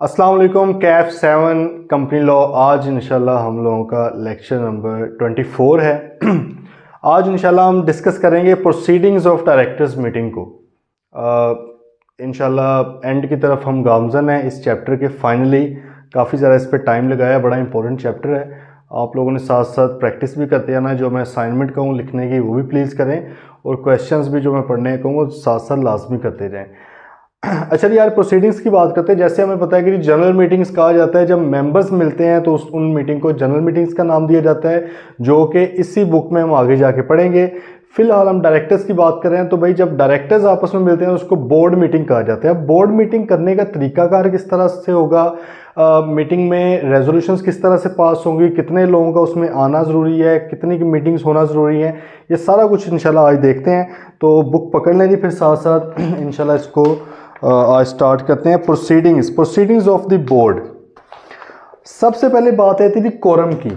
अस्सलाम वालेकुम। Kaif 7 company law. आज इंशाल्लाह हम लोगों का लेक्चर नंबर 24 है। आज इंशाल्लाह हम डिस्कस करेंगे प्रोसीडिंग्स ऑफ डायरेक्टर्स मीटिंग को। इंशाल्लाह एंड की तरफ हम गामजन हैं इस चैप्टर के। फाइनली काफ़ी ज़्यादा इस पर टाइम लगाया, बड़ा इंपॉर्टेंट चैप्टर है। आप लोगों ने साथ साथ प्रैक्टिस भी करते रहना। जो मैं असाइनमेंट कहूँ लिखने की वो भी प्लीज़ करें, और क्वेश्चंस भी जो मैं पढ़ने कहूँ वो साथ साथ लाजमी करते रहें। अच्छा जी, यार प्रोसीडिंग्स की बात करते हैं। जैसे हमें पता है कि जनरल मीटिंग्स कहा जाता है, जब मेंबर्स मिलते हैं तो उन मीटिंग को जनरल मीटिंग्स का नाम दिया जाता है, जो कि इसी बुक में हम आगे जाके पढ़ेंगे। फिलहाल हम डायरेक्टर्स की बात कर रहे हैं, तो भाई जब डायरेक्टर्स आपस में मिलते हैं उसको बोर्ड मीटिंग कहा जाता है। अब बोर्ड मीटिंग करने का तरीकाकार किस तरह से होगा, मीटिंग में रेजोल्यूशंस किस तरह से पास होंगी, कितने लोगों का उसमें आना ज़रूरी है, कितनी की मीटिंग्स होना ज़रूरी है, ये सारा कुछ इंशाल्लाह आज देखते हैं। तो बुक पकड़ लें जी, फिर साथ साथ इंशाल्लाह इसको आज स्टार्ट करते हैं। Proceedings of the board. सबसे पहले बात आती थी कोरम की।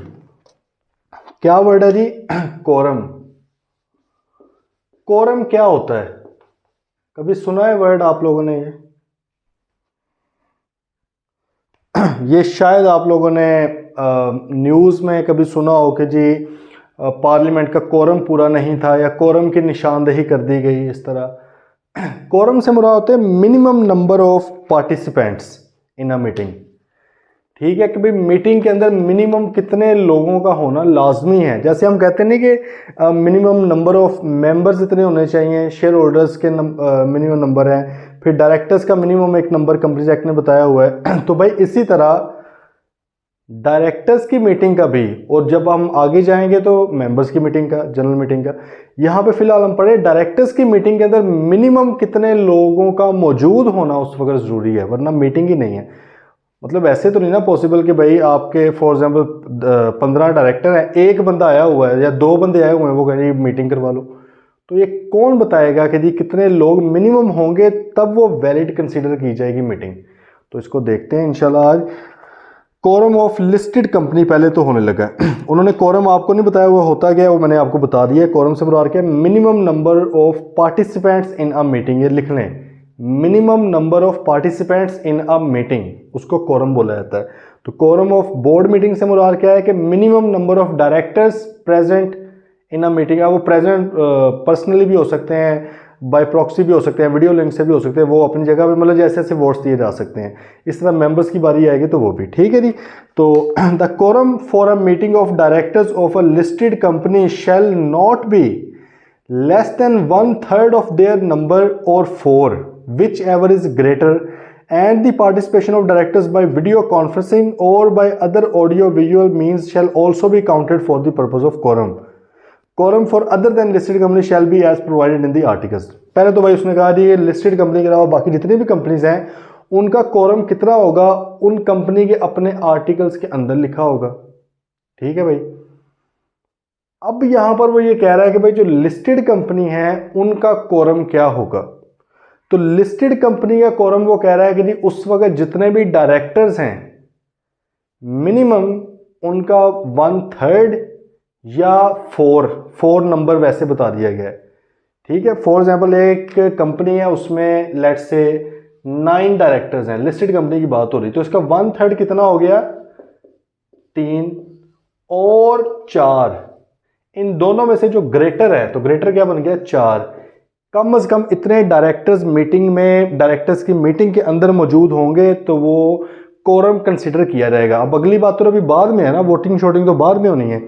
क्या वर्ड है जी? कोरम। कोरम क्या होता है? कभी सुना है वर्ड आप लोगों ने? ये शायद आप लोगों ने न्यूज़ में कभी सुना हो कि जी पार्लियामेंट का कोरम पूरा नहीं था, या कोरम की निशानदेही कर दी गई। इस तरह कोरम से मुराद होते हैं minimum number of participants in a meeting. ठीक है कि भाई मीटिंग के अंदर मिनिमम कितने लोगों का होना लाजमी है। जैसे हम कहते नहीं कि मिनिमम नंबर ऑफ मेंबर्स इतने होने चाहिए, शेयर होल्डर्स के मिनिमम नंबर है, फिर डायरेक्टर्स का मिनिमम एक नंबर कंपनीज एक्ट ने बताया हुआ है। तो भाई इसी तरह डायरेक्टर्स की मीटिंग का भी, और जब हम आगे जाएंगे तो मेंबर्स की मीटिंग का, जनरल मीटिंग का। यहाँ पे फिलहाल हम पढ़े डायरेक्टर्स की मीटिंग के अंदर मिनिमम कितने लोगों का मौजूद होना उस वक्त ज़रूरी है, वरना मीटिंग ही नहीं है। मतलब ऐसे तो नहीं ना पॉसिबल कि भाई आपके फॉर एग्जांपल 15 डायरेक्टर हैं, एक बंदा आया हुआ है या 2 बंदे आए हुए हैं, वो कहेंगे मीटिंग करवा लो। तो ये कौन बताएगा कि जी कितने लोग मिनिमम होंगे तब वो वैलिड कंसीडर की जाएगी मीटिंग? तो इसको देखते हैं इंशाल्लाह आज। कोरम ऑफ लिस्टेड कंपनी पहले तो होने लगा है। उन्होंने कोरम आपको नहीं बताया हुआ होता क्या, वो मैंने आपको बता दिया। कोरम से मुराद क्या है? Minimum number of participants in a meeting. ये लिख लें, minimum number of participants in a meeting, उसको कोरम बोला जाता है। तो कोरम ऑफ बोर्ड मीटिंग से मुराद क्या है कि minimum number of directors present in a meeting. वो प्रेजेंट पर्सनली भी हो सकते हैं, बाय प्रॉक्सी भी हो सकते हैं, वीडियो लिंक से भी हो सकते हैं, वो अपनी जगह पे मतलब जैसे जैसे वोट्स दिए जा सकते हैं। इस तरह मेंबर्स की बारी आएगी तो वो भी ठीक है जी। तो the quorum for a meeting of directors of a listed company shall not be less than 1/3 of their number or 4 whichever is greater, and the participation of directors by video conferencing or by other audio visual means shall also be counted for the purpose of quorum. Quorum for other than listed company shall be as provided in the articles. पहले तो भाई उसने कहा जी ये listed company के अलावा बाकी जितनी भी कंपनीज हैं उनका कोरम कितना होगा, उन कंपनी के अपने आर्टिकल्स के अंदर लिखा होगा। ठीक है भाई। अब यहां पर वो ये कह रहा है कि भाई जो लिस्टेड कंपनी है उनका कोरम क्या होगा। तो लिस्टेड कंपनी का कोरम वो कह रहा है कि जी उस वक्त जितने भी डायरेक्टर्स हैं मिनिमम उनका 1/3 या 4 नंबर वैसे बता दिया गया है। ठीक है। फॉर एग्जाम्पल एक कंपनी है उसमें लेट से 9 डायरेक्टर्स हैं, लिस्टेड कंपनी की बात हो रही, तो इसका 1/3 कितना हो गया? 3 और 4। इन दोनों में से जो ग्रेटर है, तो ग्रेटर क्या बन गया? 4। कम से कम इतने डायरेक्टर्स मीटिंग में, डायरेक्टर्स की मीटिंग के अंदर मौजूद होंगे तो वो कोरम कंसीडर किया जाएगा। अब अगली बात तो अभी बाद में है ना, वोटिंग शोटिंग तो बाद में होनी है।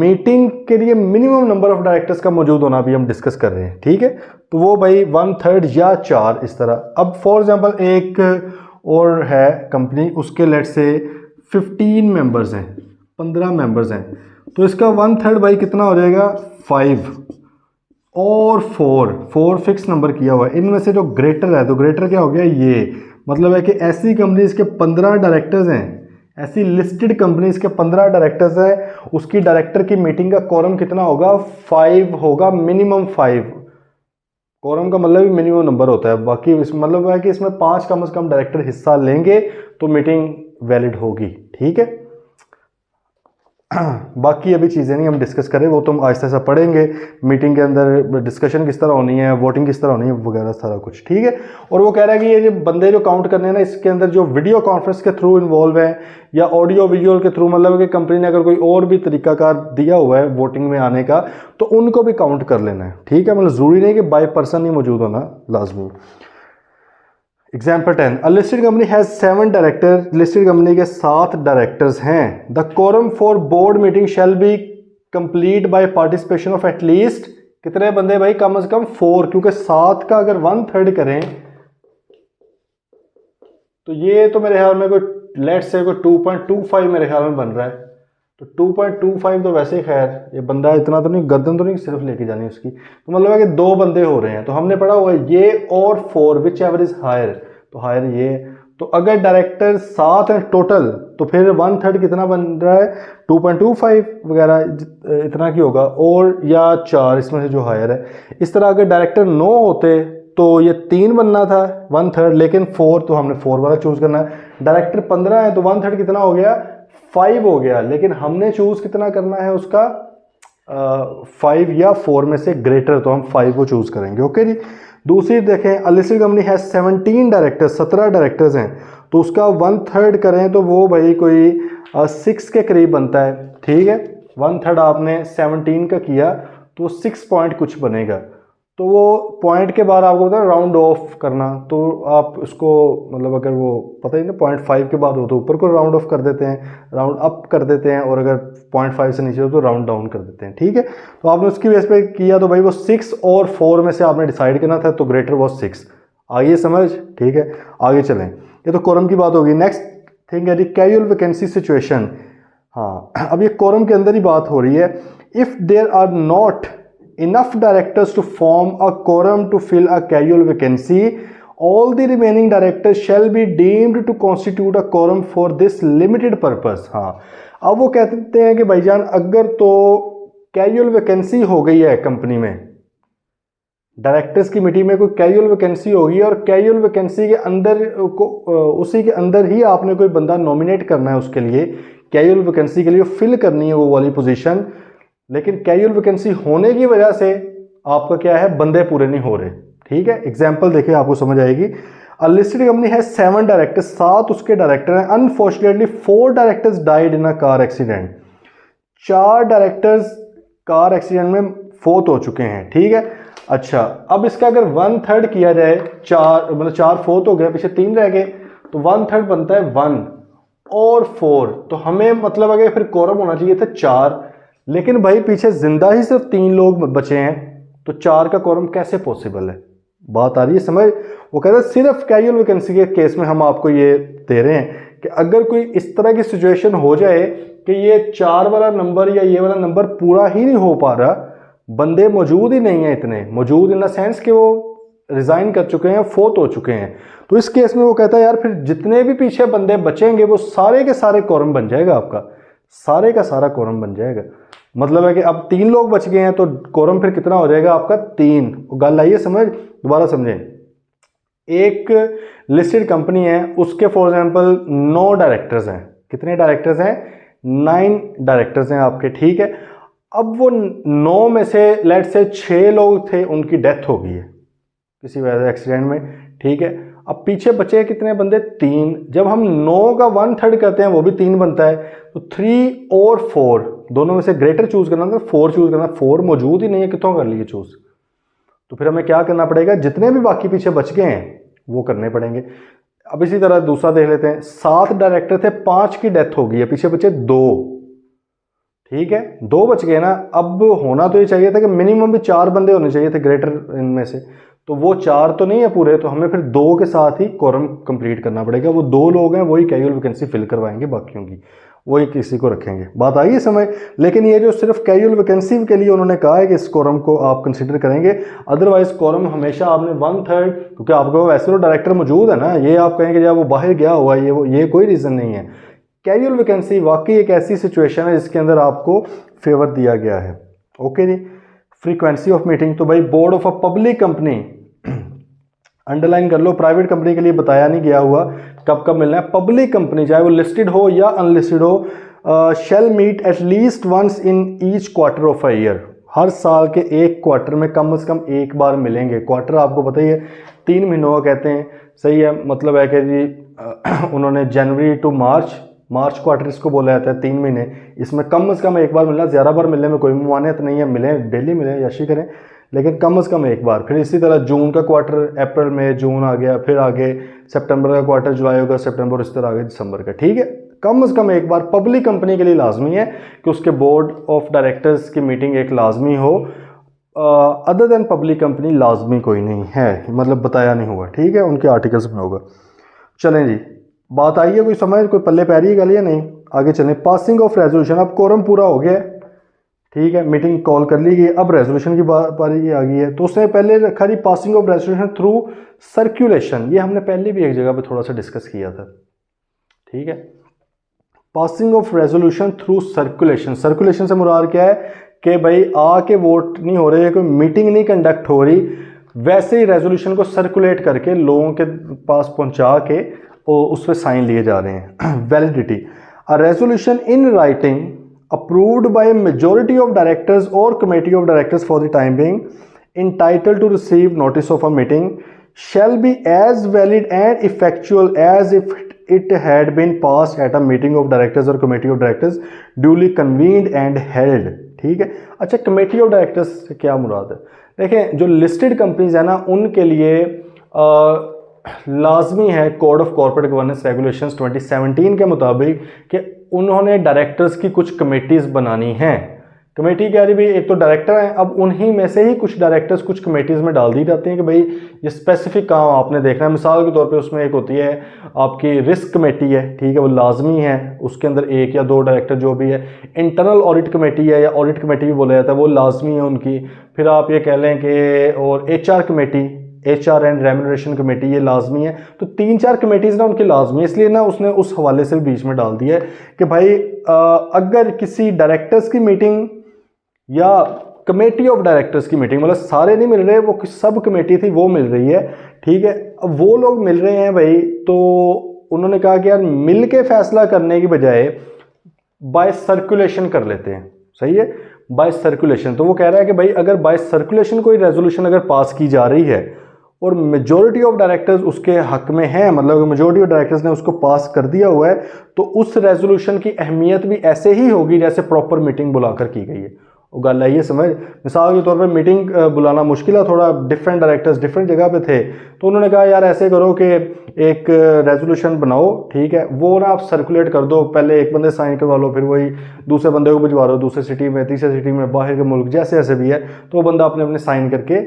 मीटिंग के लिए मिनिमम नंबर ऑफ डायरेक्टर्स का मौजूद होना भी हम डिस्कस कर रहे हैं। ठीक है। तो वो भाई 1/3 या 4 इस तरह। अब फॉर एग्जांपल एक और है कंपनी, उसके लेट से 15 मेंबर्स हैं, 15 मेंबर्स हैं, तो इसका 1/3 भाई कितना हो जाएगा? 5 और 4 फिक्स नंबर किया हुआ है। इनमें से जो ग्रेटर है, तो ग्रेटर क्या हो गया? ये मतलब है कि ऐसी कंपनीज के 15 डायरेक्टर्स हैं, ऐसी लिस्टेड कंपनीज के 15 डायरेक्टर्स हैं, उसकी डायरेक्टर की मीटिंग का कोरम कितना होगा? 5 होगा, मिनिमम 5। कोरम का मतलब भी मिनिमम नंबर होता है। बाकी मतलब है कि इसमें 5 कम से कम डायरेक्टर हिस्सा लेंगे तो मीटिंग वैलिड होगी। ठीक है। बाकी अभी चीज़ें नहीं हम डिस्कस करें, वो तो हम आहिस्ता आहिस्ता पढ़ेंगे मीटिंग के अंदर, डिस्कशन किस तरह होनी है, वोटिंग किस तरह होनी है वगैरह सारा कुछ, ठीक है। और वो कह रहा है कि ये जो बंदे जो काउंट करने हैं ना, इसके अंदर जो वीडियो कॉन्फ्रेंस के थ्रू इन्वॉल्व है या ऑडियो विजुअल के थ्रू, मतलब कि कंपनी ने अगर कोई और भी तरीकाकार दिया हुआ है वोटिंग में आने का तो उनको भी काउंट कर लेना है, ठीक है। मतलब ज़रूरी नहीं कि बाय पर्सन ही मौजूद होना लाजमी। Example 10, listed company has 7 director, listed company के 7 डायरेक्टर्स हैं। The quorum for board meeting shall be complete by participation of at least, कितने बंदे भाई, कम से कम 4, क्योंकि 7 का अगर 1/3 करें तो ये तो मेरे ख्याल में कोई लेट्स से कोई 2.25 मेरे ख्याल में बन रहा है। तो 2.25 तो वैसे ही खैर ये बंदा इतना तो नहीं, गर्दन तो नहीं सिर्फ लेके जानी उसकी, तो मतलब है कि 2 बंदे हो रहे हैं। तो हमने पढ़ा हुआ है ये और 4 विच एवर इज हायर, तो हायर ये। तो अगर डायरेक्टर 7 हैं टोटल तो फिर 1/3 कितना बन रहा है, 2.25 वगैरह इतना की होगा, और या 4 इसमें से जो हायर है। इस तरह अगर डायरेक्टर 9 होते तो ये 3 बनना था 1/3, लेकिन 4, तो हमने 4 वाला चूज करना है। डायरेक्टर 15 है तो 1/3 कितना हो गया, 5 हो गया, लेकिन हमने चूज कितना करना है उसका 5 या 4 में से ग्रेटर, तो हम 5 को चूज करेंगे। ओके जी। दूसरी देखें, लिस्टेड कंपनी है 17 डायरेक्टर्स, 17 डायरेक्टर्स हैं, तो उसका 1/3 करें तो वो भाई कोई 6 के करीब बनता है, ठीक है। 1/3 आपने 17 का किया तो 6 पॉइंट कुछ बनेगा। तो वो पॉइंट के बाद आपको पता है राउंड ऑफ करना, तो आप उसको मतलब अगर वो पता ही ना 0.5 के बाद हो तो ऊपर को राउंड ऑफ कर देते हैं, राउंड अप कर देते हैं, और अगर 0.5 से नीचे हो तो राउंड डाउन कर देते हैं, ठीक है। तो आपने उसकी बेस पे किया तो भाई वो 6 और 4 में से आपने डिसाइड करना था, तो ग्रेटर वॉज 6। आइए समझ, ठीक है। आगे चलें, ये तो कोरम की बात होगी। नेक्स्ट थिंग है कैजुअल वैकेंसी सिचुएशन। हाँ, अब ये कोरम के अंदर ही बात हो रही है। If there are not enough directors to form a quorum to fill a casual vacancy, all the remaining directors shall be deemed to constitute a quorum for this limited purpose। हाँ, अब वो कहते हैं कि भाईजान अगर तो कैजुअल वैकेंसी हो गई है कंपनी में, डायरेक्टर्स की मीटिंग में कोई कैजुअल वैकेंसी होगी और कैजुअल वैकेंसी के अंदर को उसी के अंदर ही आपने कोई बंदा नॉमिनेट करना है उसके लिए, कैजुअल वैकेंसी के लिए फिल करनी है वो वाली पोजीशन, लेकिन कैजुअल वैकेंसी होने की वजह से आपका क्या है, बंदे पूरे नहीं हो रहे, ठीक है। एग्जांपल देखिए आपको समझ आएगी। लिस्टेड कंपनी है 7 डायरेक्टर्स, 7 उसके डायरेक्टर हैं। Unfortunately 4 directors died in a car accident, 4 directors car accident में फोत हो चुके हैं, ठीक है। अच्छा, अब इसका अगर 1/3 किया जाए, 4 मतलब 4 फोत हो गए, पीछे 3 रह गए, तो 1/3 बनता है 1 और 4, तो हमें मतलब अगर फिर कोरम होना चाहिए था 4, लेकिन भाई पीछे जिंदा ही सिर्फ 3 लोग बचे हैं, तो 4 का कोरम कैसे पॉसिबल है। बात आ रही है समझ। वो कहते हैं सिर्फ कैजुअल वैकेंसी के केस में हम आपको ये दे रहे हैं कि अगर कोई इस तरह की सिचुएशन हो जाए कि ये 4 वाला नंबर या ये वाला नंबर पूरा ही नहीं हो पा रहा, बंदे मौजूद ही नहीं है, इतने मौजूद इन द सेंस कि वो रिजाइन कर चुके हैं, फोत हो चुके हैं, तो इस केस में वो कहता है यार फिर जितने भी पीछे बंदे बचेंगे वो सारे के सारे कोरम बन जाएगा, आपका सारे का सारा कोरम बन जाएगा। मतलब है कि अब 3 लोग बच गए हैं तो कोरम फिर कितना हो जाएगा आपका 3। गल आइए समझ, दोबारा समझें। एक लिस्टेड कंपनी है, उसके फॉर एग्जांपल 9 डायरेक्टर्स हैं। कितने डायरेक्टर्स हैं, 9 डायरेक्टर्स हैं आपके, ठीक है। अब वो 9 में से लेट से 6 लोग थे, उनकी डेथ हो गई है किसी वजह से एक्सीडेंट में, ठीक है। अब पीछे बचे कितने बंदे, 3। जब हम 9 का 1/3 करते हैं वो भी 3 बनता है, तो 3 और 4 दोनों में से ग्रेटर चूज करना था, 4 चूज करना, 4 मौजूद ही नहीं है, कितों कर लिए चूज। तो फिर हमें क्या करना पड़ेगा, जितने भी बाकी पीछे बच गए हैं वो करने पड़ेंगे। अब इसी तरह दूसरा देख लेते हैं। 7 डायरेक्टर थे, 5 की डेथ हो गई है, पीछे बचे 2, ठीक है। 2 बच गए ना। अब होना तो ये चाहिए था कि मिनिमम भी 4 बंदे होने चाहिए थे ग्रेटर इनमें से, तो वो 4 तो नहीं है पूरे, तो हमें फिर 2 के साथ ही कोरम कंप्लीट करना पड़ेगा। वो 2 लोग हैं वही कैजुअल वैकेंसी फिल करवाएंगे, बाकियों की वही किसी को रखेंगे। बात आई समझ। लेकिन ये जो सिर्फ कैजुअल वैकेंसी के लिए उन्होंने कहा है कि इस कोरम को आप कंसिडर करेंगे, अदरवाइज कोरम हमेशा आपने 1/3, क्योंकि आपको वैसे तो डायरेक्टर मौजूद है ना, ये आप कहेंगे जब वो बाहर गया हुआ है, ये कोई रीज़न नहीं है। कैजुअल वैकेंसी वाकई एक ऐसी सिचुएशन है जिसके अंदर आपको फेवर दिया गया है। ओके जी। फ्रीक्वेंसी ऑफ मीटिंग, तो भाई board of a public company underline कर लो, प्राइवेट कंपनी के लिए बताया नहीं गया हुआ कब कब मिलना है। पब्लिक कंपनी चाहे वो लिस्टेड हो या अनलिस्टेड हो, shall meet at least once in each quarter of a year, हर साल के एक क्वार्टर में कम से कम एक बार मिलेंगे। क्वार्टर आपको पता ही है 3 महीनों का कहते हैं, सही है, मतलब है कि जी उन्होंने जनवरी टू मार्च क्वार्टर इसको बोला जाता है, 3 महीने, इसमें कम से कम एक बार मिलना, ज़्यादा बार मिलने में कोई ममानियत नहीं है, मिले डेली मिले यशी करें, लेकिन कम से कम एक बार। फिर इसी तरह जून का क्वार्टर, अप्रैल में जून आ गया, फिर आगे सितंबर का क्वार्टर, जुलाई होगा सितंबर, इस तरह आगे दिसंबर का, ठीक है। कम से कम एक बार पब्लिक कंपनी के लिए लाजमी है कि उसके बोर्ड ऑफ डायरेक्टर्स की मीटिंग एक लाजमी हो, अदर देन पब्लिक कंपनी लाजमी कोई नहीं है, मतलब बताया नहीं हुआ, ठीक है, उनके आर्टिकल्स में होगा। चलें जी, बात आई है कोई समझ, कोई पल्ले पै रही है गल या नहीं? आगे चलें। पासिंग ऑफ रेजोल्यूशन, अब कोरम पूरा हो गया, ठीक है, मीटिंग कॉल कर ली गई, अब रेजोल्यूशन की बारी आ गई है। तो उसने पहले रखा जी passing of resolution through circulation, ये हमने पहले भी एक जगह पे थोड़ा सा डिस्कस किया था, ठीक है। Passing of resolution through circulation, circulation से मुराद क्या है कि भाई आके वोट नहीं हो रहे, कोई मीटिंग नहीं कंडक्ट हो रही, वैसे ही रेजोल्यूशन को सर्कुलेट करके लोगों के पास पहुंचा के उस पर साइन लिए जा रहे हैं। Validity, a resolution in writing approved by a majority of directors or committee of directors for the time being entitled to receive notice of a meeting shall be as valid and effectual as if it had been passed at a meeting of directors or committee of directors duly convened and held, ठीक है। अच्छा, committee of directors से क्या मुराद है? देखें, जो listed companies है ना, उनके लिए लाजमी है code of corporate governance regulations 2017 के मुताबिक कि उन्होंने डायरेक्टर्स की कुछ कमेटीज़ बनानी हैं। कमेटी क्या रही भाई, एक तो डायरेक्टर हैं, अब उन्हीं में से ही कुछ डायरेक्टर्स कुछ कमेटीज़ में डाल दी जाती हैं कि भाई ये स्पेसिफिक काम आपने देखना है। मिसाल के तौर पे उसमें एक होती है आपकी रिस्क कमेटी है, ठीक है, वो लाजमी है, उसके अंदर 1 या 2 डायरेक्टर जो भी है। इंटरनल ऑडिट कमेटी है या ऑडिट कमेटी भी बोला जाता है, वो लाजमी है उनकी। फिर आप ये कह लें कि और HR committee, HR and remuneration committee, ये लाजमी है। तो 3-4 कमेटीज़ ना उनकी लाजमी है, इसलिए ना उसने उस हवाले से बीच में डाल दिया है कि भाई अगर किसी डायरेक्टर्स की मीटिंग या कमेटी ऑफ डायरेक्टर्स की मीटिंग, मतलब सारे नहीं मिल रहे, वो सब कमेटी थी वो मिल रही है, ठीक है। अब वो लोग मिल रहे हैं भाई, तो उन्होंने कहा कि यार मिल के फैसला करने की बजाय बाय सर्कुलेशन कर लेते हैं, सही है, बाय सर्कुलेशन। तो वो कह रहा है कि भाई अगर बाय सर्कुलेशन कोई रेजोल्यूशन अगर पास की जा रही है और मेजॉरिटी ऑफ डायरेक्टर्स उसके हक में हैं, मतलब मेजॉरिटी ऑफ डायरेक्टर्स ने उसको पास कर दिया हुआ है, तो उस रेजोल्यूशन की अहमियत भी ऐसे ही होगी जैसे प्रॉपर मीटिंग बुलाकर की गई है। वो गल है ये समझ। मिसाल के तौर पे मीटिंग बुलाना मुश्किल है थोड़ा, डिफरेंट डायरेक्टर्स डिफरेंट जगह पे थे, तो उन्होंने कहा यार ऐसे करो कि एक रेजोल्यूशन बनाओ, ठीक है, वो ना आप सर्कुलेट कर दो, पहले एक बंदे साइन करवा लो, फिर वही दूसरे बंदे को भिजवा लो, दूसरे सिटी में, तीसरे सिटी में, बाहर के मुल्क, जैसे जैसे भी है, तो वो बंदा अपने अपने साइन करके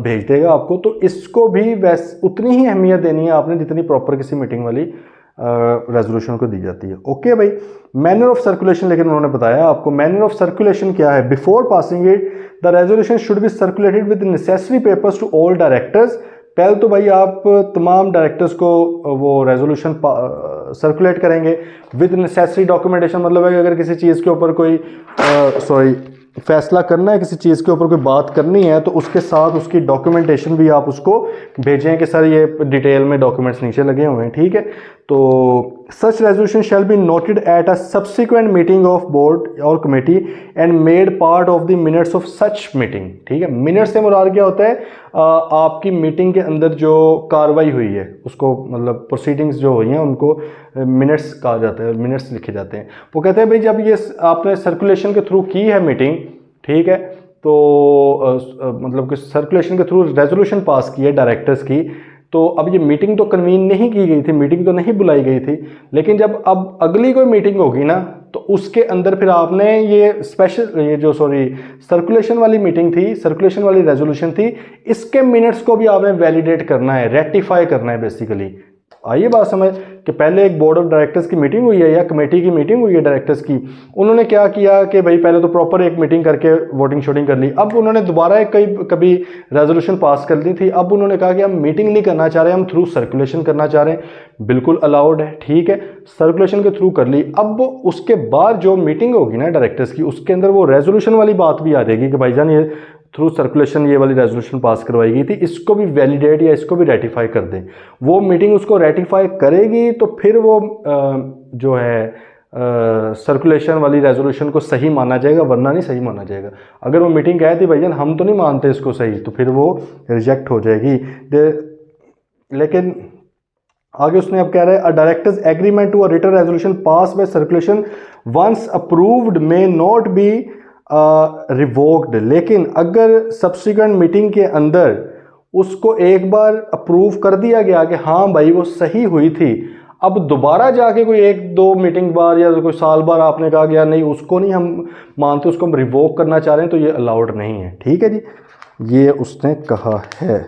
भेज देगा आपको। तो इसको भी वैसे उतनी ही अहमियत देनी है आपने जितनी प्रॉपर किसी मीटिंग वाली रेजोल्यूशन को दी जाती है। ओके भाई, मैनर ऑफ सर्कुलेशन, लेकिन उन्होंने बताया आपको मैनर ऑफ सर्कुलेशन क्या है। Before passing it the resolution should be circulated with necessary papers to all directors. पहले तो भाई आप तमाम डायरेक्टर्स को वो रेजोल्यूशन सर्कुलेट करेंगे विद नेसेसरी डॉक्यूमेंटेशन, मतलब है कि अगर किसी चीज़ के ऊपर कोई फैसला करना है, किसी चीज़ के ऊपर कोई बात करनी है, तो उसके साथ उसकी डॉक्यूमेंटेशन भी आप उसको भेजें कि सर ये डिटेल में डॉक्यूमेंट्स नीचे लगे हुए हैं, ठीक है। तो such resolution shall be noted at a subsequent meeting of board और committee and made part of the minutes of such meeting, ठीक है। मिनट से मुराद क्या होता है, आपकी मीटिंग के अंदर जो कार्रवाई हुई है उसको, मतलब प्रोसीडिंग्स जो हुई हैं उनको मिनट्स कहा जाता है, मिनट्स लिखे जाते हैं। वो कहते हैं भाई जब ये आपने सर्कुलेशन के थ्रू की है मीटिंग, ठीक है, तो मतलब कि सर्कुलेशन के थ्रू रेजोल्यूशन पास की है डायरेक्टर्स की, तो अब ये मीटिंग तो कन्वीन नहीं की गई थी, मीटिंग तो नहीं बुलाई गई थी, लेकिन जब अब अगली कोई मीटिंग होगी ना, तो उसके अंदर फिर आपने ये स्पेशल, ये जो सर्कुलेशन वाली मीटिंग थी, सर्कुलेशन वाली रेजोल्यूशन थी, इसके मिनट्स को भी आपने वैलिडेट करना है, रेटिफाई करना है बेसिकली। आइए बात समझ कि पहले एक बोर्ड ऑफ डायरेक्टर्स की मीटिंग हुई है या कमेटी की मीटिंग हुई है डायरेक्टर्स की, उन्होंने क्या किया कि भाई पहले तो प्रॉपर एक मीटिंग करके वोटिंग शोटिंग कर ली, अब उन्होंने दोबारा एक कभी रेजोल्यूशन पास कर दी थी, अब उन्होंने कहा कि हम मीटिंग नहीं करना चाह रहे, हम थ्रू सर्कुलेशन करना चाह रहे हैं, बिल्कुल अलाउड है, ठीक है, सर्कुलेशन के थ्रू कर ली। अब उसके बाद जो मीटिंग होगी ना डायरेक्टर्स की, उसके अंदर वो रेजोल्यूशन वाली बात भी आ जाएगी कि भाईजान ये थ्रू सर्कुलेशन ये वाली रेजोल्यूशन पास करवाई गई थी, इसको भी वैलिडेट या इसको भी रेटिफाई कर दें। वो मीटिंग उसको रेटिफाई करेगी तो फिर वो जो है सर्कुलेशन वाली रेजोल्यूशन को सही माना जाएगा, वरना नहीं सही माना जाएगा। अगर वो मीटिंग कहती भाईजान हम तो नहीं मानते इसको सही, तो फिर वो रिजेक्ट हो जाएगी। लेकिन आगे उसने अब कह रहा है, a directors agreement to a written resolution pass by circulation once approved may not be revoked. लेकिन अगर सब्सिक्वेंट मीटिंग के अंदर उसको एक बार अप्रूव कर दिया गया कि हाँ भाई वो सही हुई थी, अब दोबारा जाके कोई 1-2 मीटिंग बार या कोई साल बार आपने कहा गया नहीं उसको नहीं हम मानते, उसको हम रिवोक करना चाह रहे हैं, तो ये अलाउड नहीं है। ठीक है जी, ये उसने कहा है।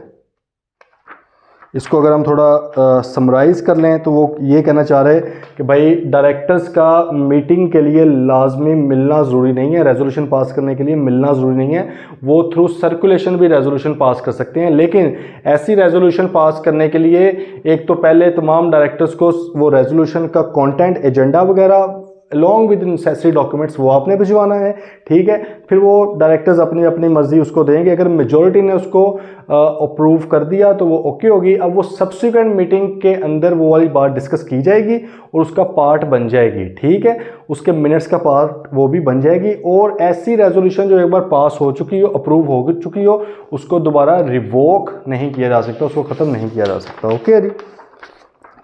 इसको अगर हम थोड़ा समराइज कर लें तो वो ये कहना चाह रहे हैं कि भाई डायरेक्टर्स का मीटिंग के लिए लाजमी मिलना ज़रूरी नहीं है, रेजोल्यूशन पास करने के लिए मिलना ज़रूरी नहीं है। वो थ्रू सर्कुलेशन भी रेजोल्यूशन पास कर सकते हैं, लेकिन ऐसी रेजोल्यूशन पास करने के लिए एक तो पहले तमाम डायरेक्टर्स को वो रेजोल्यूशन का कंटेंट, एजेंडा वगैरह अलॉन्ग विद नेसेसरी डॉक्यूमेंट्स वो आपने भिजवाना है। ठीक है, फिर वो डायरेक्टर्स अपनी अपनी मर्जी उसको देंगे। अगर मेजॉरिटी ने उसको अप्रूव कर दिया तो वो ओके होगी। अब वो सब्सिक्वेंट मीटिंग के अंदर वो वाली बात डिस्कस की जाएगी और उसका पार्ट बन जाएगी। ठीक है, उसके मिनट्स का पार्ट वो भी बन जाएगी। और ऐसी रेजोल्यूशन जो एक बार पास हो चुकी हो, अप्रूव हो चुकी हो, उसको दोबारा रिवोक नहीं किया जा सकता, उसको ख़त्म नहीं किया जा सकता। ओके जी,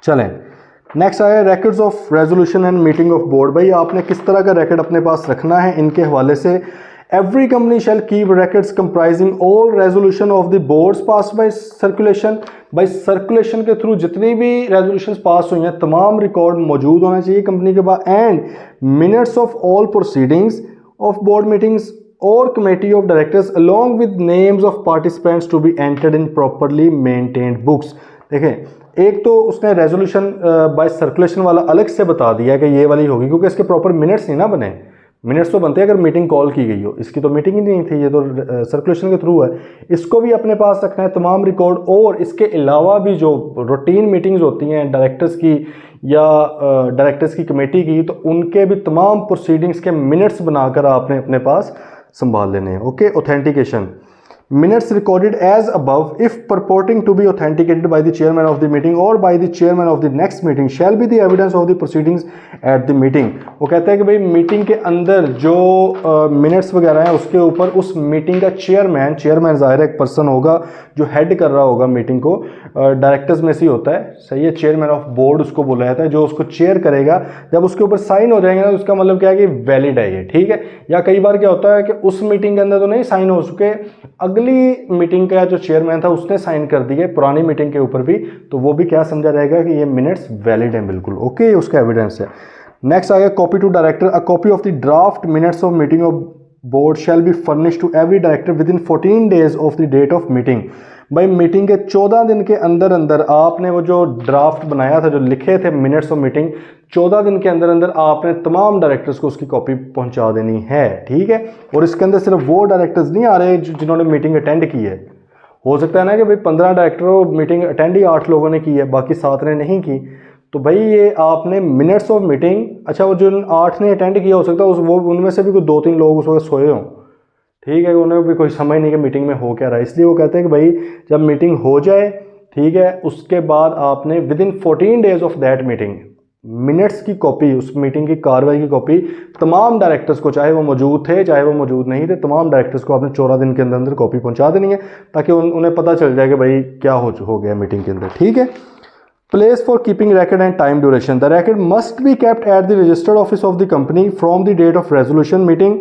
चलें नेक्स्ट आया records of resolution and meeting of board. भाई आपने किस तरह का रिकॉर्ड अपने पास रखना है इनके हवाले से। Every company shall keep records comprising all resolution of the boards pass by circulation. भाई सर्कुलेशन के थ्रू जितनी भी रेजोल्यूशन पास हुई हैं तमाम रिकॉर्ड मौजूद होना चाहिए कंपनी के पास। And minutes of all proceedings of board meetings और committee of directors along with names of participants to be entered in properly maintained books. देखें, एक तो उसने रेजोल्यूशन बाय सर्कुलेशन वाला अलग से बता दिया कि ये वाली होगी, क्योंकि इसके प्रॉपर मिनट्स नहीं ना बने। मिनट्स तो बनते हैं अगर मीटिंग कॉल की गई हो, इसकी तो मीटिंग ही नहीं थी, ये तो सर्कुलेशन के थ्रू है। इसको भी अपने पास रखना है तमाम रिकॉर्ड। और इसके अलावा भी जो रूटीन मीटिंग्स होती हैं डायरेक्टर्स की या डायरेक्टर्स की कमेटी की, तो उनके भी तमाम प्रोसीडिंग्स के मिनट्स बनाकर आपने अपने पास संभाल लेने हैं। Okay, authentication minutes recorded as above if purporting to be authenticated by the chairman of the meeting or by the chairman of the next meeting shall be the evidence of the proceedings at the meeting। वो कहता है कि भाई meeting के अंदर जो minutes वगैरह हैं उसके ऊपर उस मीटिंग का चेयरमैन ज़ाहिर एक पर्सन होगा जो हेड कर रहा होगा मीटिंग को, डायरेक्टर्स में से ही होता है, सही है, चेयरमैन ऑफ बोर्ड उसको बोला जाता है, जो उसको चेयर करेगा। जब उसके ऊपर साइन हो जाएंगे ना तो उसका मतलब क्या है कि वैलिड है ये। ठीक है, या कई बार क्या होता है कि उस मीटिंग के अंदर तो नहीं साइन हो चुके, अगली मीटिंग का जो चेयरमैन था उसने साइन कर दिए पुरानी मीटिंग के ऊपर भी, तो वो भी क्या समझा जाएगा कि ये मिनट्स वैलिड हैं बिल्कुल। ओके, उसका एविडेंस है। नेक्स्ट आ गया copy to director. A copy of the draft minutes of meeting of board shall be furnish to every director within 14 days of the date of meeting. भाई meeting के 14 दिन के अंदर अंदर आपने वो जो ड्राफ्ट बनाया था, जो लिखे थे मिनट्स ऑफ मीटिंग, 14 दिन के अंदर अंदर आपने तमाम डायरेक्टर्स को उसकी कॉपी पहुंचा देनी है। ठीक है, और इसके अंदर सिर्फ वो डायरेक्टर्स नहीं आ रहे जिन्होंने मीटिंग अटेंड की है। हो सकता है ना कि भाई 15 डायरेक्टरों मीटिंग अटेंड ही 8 लोगों ने की है, बाकी 7 ने नहीं की, तो भाई ये आपने मिनट्स ऑफ मीटिंग, अच्छा वो जो 8 ने अटेंड किया हो सकता है वो उनमें से भी कोई 2-3 लोग उस वक्त सोए हों। ठीक है, उन्हें भी कोई समझ नहीं कि मीटिंग में हो क्या रहा है, इसलिए वो कहते हैं कि भाई जब मीटिंग हो जाए, ठीक है, उसके बाद आपने with in 14 days of that meeting minutes की कॉपी, उस मीटिंग की कार्रवाई की कॉपी तमाम डायरेक्टर्स को, चाहे वो मौजूद थे चाहे वो मौजूद नहीं थे, तमाम डायरेक्टर्स को आपने 14 दिन के अंदर अंदर कॉपी पहुंचा देनी है, ताकि उन्हें पता चल जाए कि भाई क्या हो गया मीटिंग के अंदर। ठीक है, place for keeping record and time duration. The record must be kept at the registered office of the company from the date of resolution meeting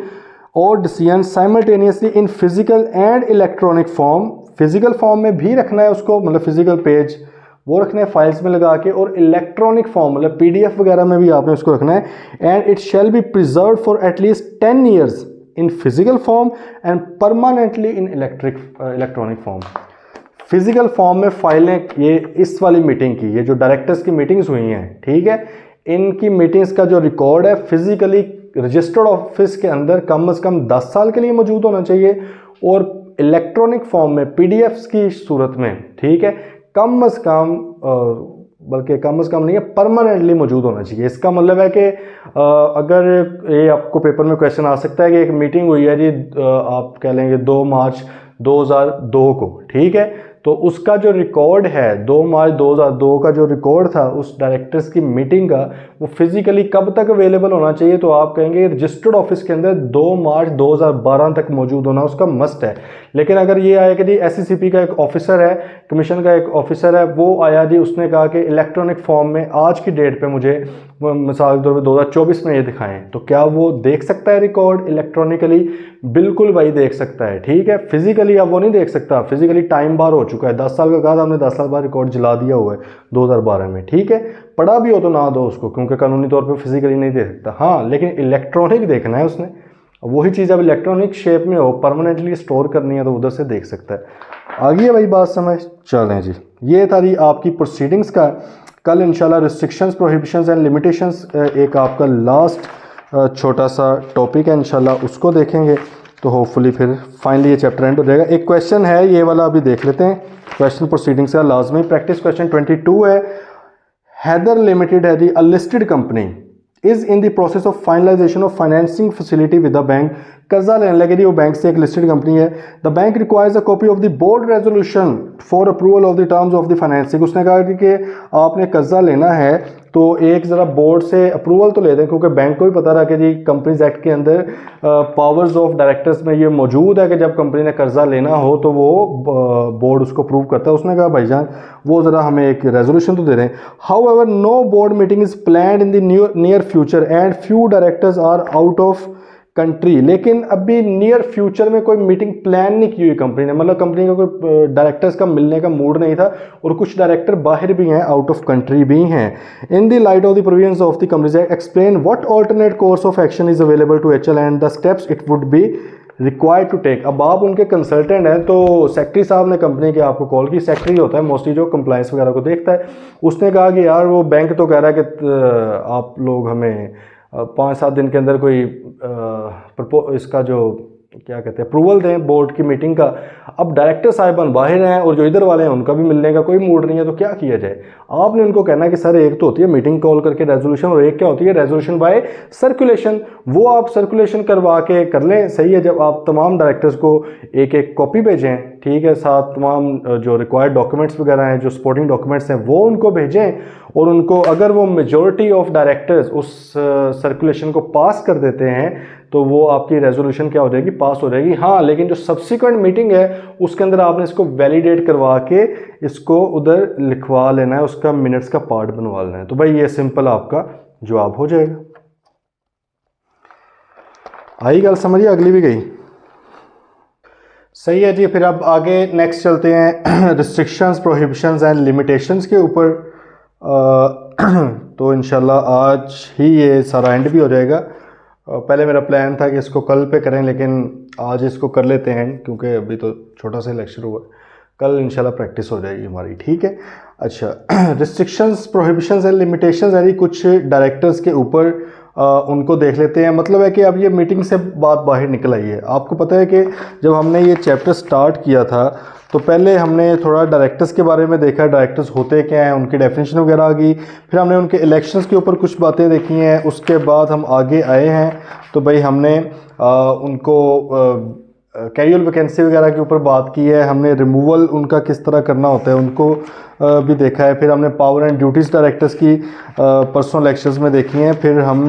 और decision simultaneously in physical and electronic form. Physical form में भी रखना है उसको, मतलब physical page वो रखना है फाइल्स में लगा के, और इलेक्ट्रॉनिक फॉर्म मतलब पीडीएफ वगैरह में भी आपने उसको रखना है। And it shall be preserve for at least 10 years in physical form and permanently in electronic form. Physical form में फाइलें, ये इस वाली मीटिंग की, ये जो डायरेक्टर्स की मीटिंग्स हुई हैं, ठीक है, इनकी मीटिंग्स का जो रिकॉर्ड है फिजिकली रजिस्टर्ड ऑफिस के अंदर कम से कम 10 साल के लिए मौजूद होना चाहिए, और इलेक्ट्रॉनिक फॉर्म में पीडीएफ्स की सूरत में, ठीक है, कम से कम बल्कि कम से कम नहीं है, परमानेंटली मौजूद होना चाहिए। इसका मतलब है कि अगर ये आपको पेपर में क्वेश्चन आ सकता है कि एक मीटिंग हुई है जी, आप कह लेंगे 2 मार्च 2002 को, ठीक है, तो उसका जो रिकॉर्ड है 2 मार्च 2002 का जो रिकॉर्ड था उस डायरेक्टर्स की मीटिंग का, वो फिजिकली कब तक अवेलेबल होना चाहिए, तो आप कहेंगे रजिस्टर्ड ऑफिस के अंदर 2 मार्च 2012 तक मौजूद होना उसका मस्ट है। लेकिन अगर ये आया कि जी SECP का एक ऑफिसर है, कमीशन का एक ऑफिसर है, वो आया जी, उसने कहा कि इलेक्ट्रॉनिक फॉर्म में आज की डेट पे मुझे मिसाल के तौर पर 2024 में ये दिखाएं, तो क्या वो देख सकता है रिकॉर्ड इलेक्ट्रॉनिकली? बिल्कुल भाई देख सकता है, ठीक है। फिजिकली अब वो नहीं देख सकता, फिजिकली टाइम बार हो चुका है, 10 साल का कहा, हमने 10 साल बाद रिकॉर्ड जला दिया हुआ है 2012 में, ठीक है। पढ़ा भी हो तो ना दो उसको, क्योंकि कानूनी तौर पे फिजिकली नहीं दे सकता, हाँ, लेकिन इलेक्ट्रॉनिक देखना है उसने, वही चीज़ अब इलेक्ट्रॉनिक शेप में हो, परमानेंटली स्टोर करनी है, तो उधर से देख सकता है। आगे है भाई बात समझ। चलें जी, ये था जी आपकी प्रोसीडिंग्स का। कल इंशाल्लाह रिस्ट्रिक्शंस, प्रोहिबिशंस एंड लिमिटेशंस एक आपका लास्ट छोटा सा टॉपिक है, इंशाल्लाह उसको देखेंगे, तो होपफुली फिर फाइनली ये चैप्टर एंड हो जाएगा। एक क्वेश्चन है ये वाला, अभी देख लेते हैं। क्वेश्चन प्रोसीडिंग्स का लाजमी प्रैक्टिस क्वेश्चन 22 है। हैदर लिमिटेड है जी, a listed company is in the process of finalization of financing facility with the bank. कर्जा लेने लगे जी वो बैंक से, एक लिस्टेड कंपनी है। The bank requires a copy of the board resolution for approval of the terms of the financing. उसने कहा कि आपने कर्जा लेना है तो एक ज़रा बोर्ड से अप्रूवल तो ले दें, क्योंकि बैंक को भी पता रहा कि जी कंपनीज एक्ट के अंदर पावर्स ऑफ डायरेक्टर्स में ये मौजूद है कि जब कंपनी ने कर्जा लेना हो तो वो बोर्ड उसको अप्रूव करता है। उसने कहा भाईजान वो ज़रा हमें एक रेजोल्यूशन तो दे दें। However no board meeting is planned in the near future and few directors are out of country. लेकिन अभी नियर फ्यूचर में कोई मीटिंग प्लान नहीं की हुई कंपनी ने, मतलब कंपनी का कोई डायरेक्टर्स का मिलने का मूड नहीं था, और कुछ डायरेक्टर बाहर भी हैं, आउट ऑफ कंट्री भी हैं। In the light of the provisions of the companies act explain what alternate course of action is available to HL and the steps it would be required to take. अब आप उनके consultant हैं, तो secretary साहब ने company के आपको call की, सेक्रेटरी होता है मोस्टली जो कंप्लायंस वगैरह को देखता है, उसने कहा कि यार वो बैंक तो कह रहा है कि आप लोग हमें 5-7 दिन के अंदर कोई इसका जो क्या कहते हैं अप्रूवल दें बोर्ड की मीटिंग का। अब डायरेक्टर साहिबान बाहर हैं और जो इधर वाले हैं उनका भी मिलने का कोई मूड नहीं है, तो क्या किया जाए? आपने उनको कहना है कि सर एक तो होती है मीटिंग कॉल करके रेजोल्यूशन, और एक क्या होती है रेजोल्यूशन बाय सर्कुलेशन। वो आप सर्कुलेशन करवा के कर लें, सही है। जब आप तमाम डायरेक्टर्स को एक एक कॉपी भेजें, ठीक है, साथ तमाम जो रिक्वायर्ड डॉक्यूमेंट्स वगैरह हैं, जो सपोर्टिंग डॉक्यूमेंट्स हैं, वो उनको भेजें, और उनको अगर वो मेजॉरिटी ऑफ डायरेक्टर्स उस सर्कुलेशन को पास कर देते हैं तो वो आपकी रेजोल्यूशन क्या हो जाएगी, पास हो जाएगी। हाँ, लेकिन जो सब्सिक्वेंट मीटिंग है उसके अंदर आपने इसको वैलिडेट करवा के इसको उधर लिखवा लेना है, उसका मिनट्स का पार्ट बनवा लेना है। तो भाई ये सिंपल आपका जवाब हो जाएगा। आई गल समझिए, अगली भी गई, सही है जी। फिर अब आगे नेक्स्ट चलते हैं रिस्ट्रिक्शंस, प्रोहिबिशंस एंड लिमिटेशंस के ऊपर। तो इंशाल्लाह आज ही ये सारा एंड भी हो जाएगा। पहले मेरा प्लान था कि इसको कल पे करें, लेकिन आज इसको कर लेते हैं क्योंकि अभी तो छोटा सा लेक्चर हुआ। कल इंशाल्लाह प्रैक्टिस हो जाएगी हमारी, ठीक है। अच्छा, रिस्ट्रिक्शंस, प्रोहिबिशंस एंड लिमिटेशंस यानी कुछ डायरेक्टर्स के ऊपर उनको देख लेते हैं। मतलब है कि अब ये मीटिंग से बात बाहर निकल आई है। आपको पता है कि जब हमने ये चैप्टर स्टार्ट किया था तो पहले हमने थोड़ा डायरेक्टर्स के बारे में देखा, डायरेक्टर्स होते क्या हैं, उनकी डेफिनेशन वगैरह आ गई। फिर हमने उनके इलेक्शंस के ऊपर कुछ बातें देखी हैं। उसके बाद हम आगे आए हैं तो भाई हमने उनको कैजुअल वैकेंसी वगैरह के ऊपर बात की है। हमने रिमूवल उनका किस तरह करना होता है उनको भी देखा है। फिर हमने पावर एंड ड्यूटीज़ डायरेक्टर्स की पर्सनल लेक्चर्स में देखी हैं। फिर हम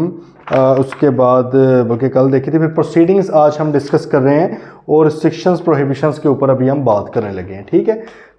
उसके बाद बल्कि कल देखी थी। फिर प्रोसीडिंग्स आज हम डिस्कस कर रहे हैं और रिस्ट्रिक्शंस, प्रोहिबिशंस के ऊपर अभी हम बात करने लगे हैं, ठीक है।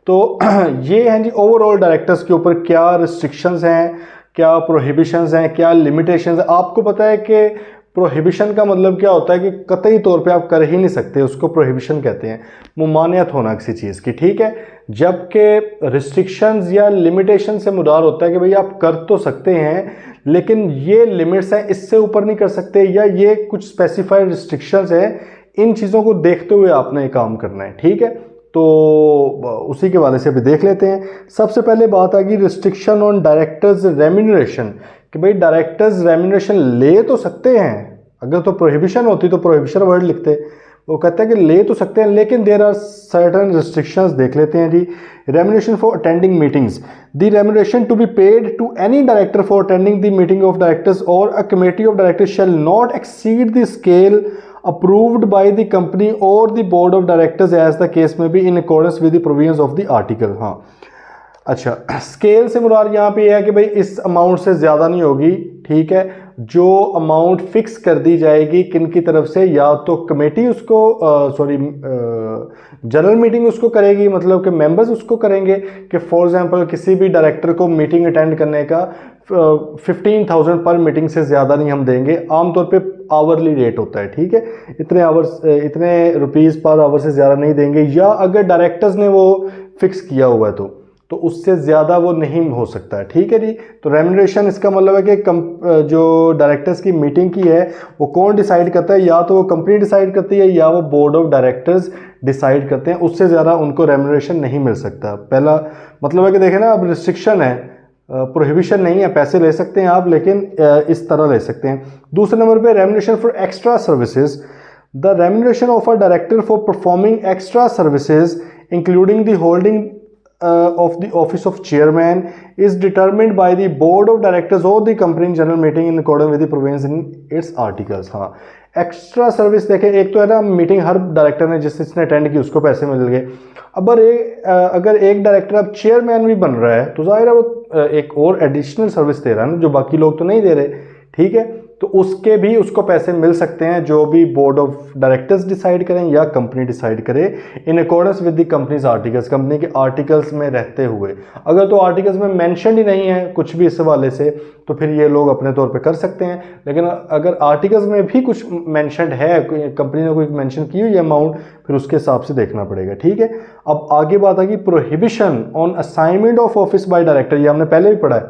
तो ये हैं जी ओवरऑल डायरेक्टर्स के ऊपर क्या रिस्ट्रिक्शंस हैं, क्या प्रोहिबिशंस हैं, क्या लिमिटेशंस हैं। आपको पता है कि प्रोहिबिशन का मतलब क्या होता है कि कतई तौर पे आप कर ही नहीं सकते, उसको प्रोहिबिशन कहते हैं, मुमानियत होना किसी चीज़ की, ठीक है। जबकि रिस्ट्रिक्शंस या लिमिटेशन से मुराद होता है कि भाई आप कर तो सकते हैं लेकिन ये लिमिट्स हैं, इससे ऊपर नहीं कर सकते, या ये कुछ स्पेसिफाइड रिस्ट्रिक्शंस हैं, इन चीज़ों को देखते हुए आपने काम करना है, ठीक है। तो उसी के वाले से अभी देख लेते हैं। सबसे पहले बात आ गई रिस्ट्रिक्शन ऑन डायरेक्टर्स रेम्यूनरेशन, कि भाई डायरेक्टर्स रेम्यूनरेशन ले तो सकते हैं। अगर तो प्रोहिबिशन होती तो प्रोहिबिशन वर्ड लिखते, वो कहता है कि ले तो सकते हैं लेकिन देर आर सर्टन रिस्ट्रिक्शंस। देख लेते हैं जी। Remuneration for attending meetings, the remuneration to be paid to any director for attending the meeting of directors और a committee of directors shall not exceed the scale approved by the company or the board of directors as the case may be in accordance with the provisions of the article। हाँ अच्छा, scale से मुराद यहाँ पे है कि भाई इस amount से ज़्यादा नहीं होगी, ठीक है। जो अमाउंट फिक्स कर दी जाएगी किन की तरफ से, या तो कमेटी उसको जनरल मीटिंग उसको करेगी, मतलब कि मेंबर्स उसको करेंगे कि फॉर एग्जांपल किसी भी डायरेक्टर को मीटिंग अटेंड करने का 15,000 पर मीटिंग से ज़्यादा नहीं हम देंगे। आमतौर पे आवरली रेट होता है, ठीक है, इतने आवर्स इतने रुपीज़ पर आवर से ज़्यादा नहीं देंगे। या अगर डायरेक्टर्स ने वो फिक्स किया हुआ है तो उससे ज़्यादा वो नहीं हो सकता है, ठीक है जी। तो रेम्यूनरेशन इसका मतलब है कि जो डायरेक्टर्स की मीटिंग की है वो कौन डिसाइड करता है, या तो वो कंपनी डिसाइड करती है या वो बोर्ड ऑफ डायरेक्टर्स डिसाइड करते हैं। उससे ज़्यादा उनको रेम्यूनरेशन नहीं मिल सकता। पहला मतलब है कि देखें ना, अब रिस्ट्रिक्शन है, प्रोहिबिशन नहीं है, पैसे ले सकते हैं आप लेकिन इस तरह ले सकते हैं। दूसरे नंबर पे remuneration for extra services, the remuneration of a director for performing extra services including the holding of the office of chairman is determined by the board of directors or the company general meeting in accordance with the provisions in its articles। हाँ, extra service देखें, एक तो है ना meeting हर director ने जिसने attend की उसको पैसे मिल गए। अब अगर एक डायरेक्टर अब चेयरमैन भी बन रहा है तो जाहिर है वो एक और एडिशनल सर्विस दे रहा है ना, जो बाकी लोग तो नहीं दे रहे, ठीक है। तो उसके भी उसको पैसे मिल सकते हैं, जो भी बोर्ड ऑफ डायरेक्टर्स डिसाइड करें या कंपनी डिसाइड करे in accordance with the companies articles, company के आर्टिकल्स में रहते हुए। अगर तो आर्टिकल्स में मेंशन ही नहीं है कुछ भी इस हवाले से तो फिर ये लोग अपने तौर पे कर सकते हैं। लेकिन अगर आर्टिकल्स में भी कुछ मेंशन है, कंपनी ने कोई मेंशन की हुई अमाउंट, फिर उसके हिसाब से देखना पड़ेगा, ठीक है। अब आगे बात आ गई prohibition on assignment of office by director. ये हमने पहले भी पढ़ा है,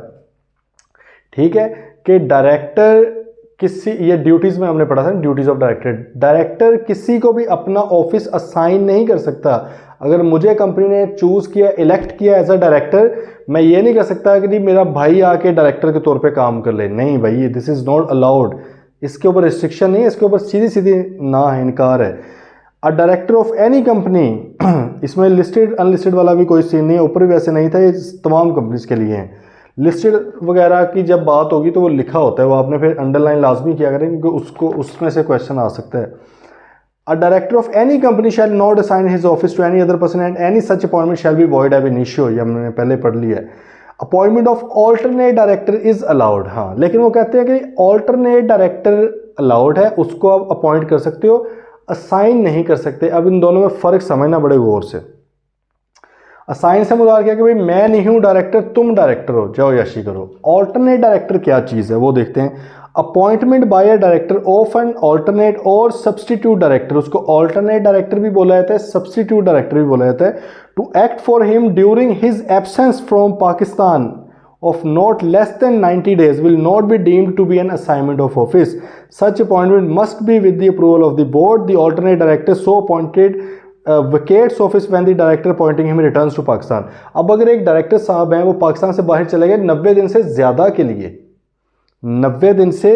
ठीक है, कि डायरेक्टर किसी, ये ड्यूटीज में हमने पढ़ा था, ड्यूटीज ऑफ डायरेक्टर, डायरेक्टर किसी को भी अपना ऑफिस असाइन नहीं कर सकता। अगर मुझे कंपनी ने चूज किया, इलेक्ट किया एज अ डायरेक्टर, मैं ये नहीं कर सकता कि नहीं मेरा भाई आके डायरेक्टर के तौर पे काम कर ले, नहीं भाई, दिस इज नॉट अलाउड। इसके ऊपर रिस्ट्रिक्शन नहीं है, इसके ऊपर सीधी सीधी ना है, इनकार है। A director of any company, इसमें लिस्टेड अनलिस्टेड वाला भी कोई सीन नहीं है, ऊपर भी वैसे नहीं था, ये तमाम कंपनीज के लिए हैं। लिस्टेड वगैरह की जब बात होगी तो वो लिखा होता है, वो आपने फिर अंडरलाइन लाजमी किया करें क्योंकि उसको उसमें से क्वेश्चन आ सकता है। A director of any company shall not assign his office to any other person and any such appointment shall be void ab initio, ये हमने पहले पढ़ लिया है। Appointment of alternate director is allowed, हाँ, लेकिन वो कहते हैं कि ऑल्टरनेट डायरेक्टर अलाउड है, उसको आप अपॉइंट कर सकते हो, असाइन नहीं कर सकते। अब इन दोनों में फ़र्क समझना बड़े गौर से। असाइन से मुराद क्या कि भाई मैं नहीं हूं डायरेक्टर, तुम डायरेक्टर हो, जाओ याशी करो। ऑल्टरनेट डायरेक्टर क्या चीज़ है वो देखते हैं। Appointment bye a director of an alternate और सब्सटीट्यूट डायरेक्टर, उसको ऑल्टरनेट डायरेक्टर भी बोला जाता है, सब्सटीट्यूट डायरेक्टर भी बोला जाता है, to act for him during his absence from Pakistan of not less than 90 days will not be deemed to be an assignment of office. Such appointment must be with the approval of the board. The alternate director so appointed vacates office when the director appointing him returns to Pakistan. अब अगर एक director साहब हैं वो पाकिस्तान से बाहर चले गए 90 दिन से ज़्यादा के लिए, 90 दिन से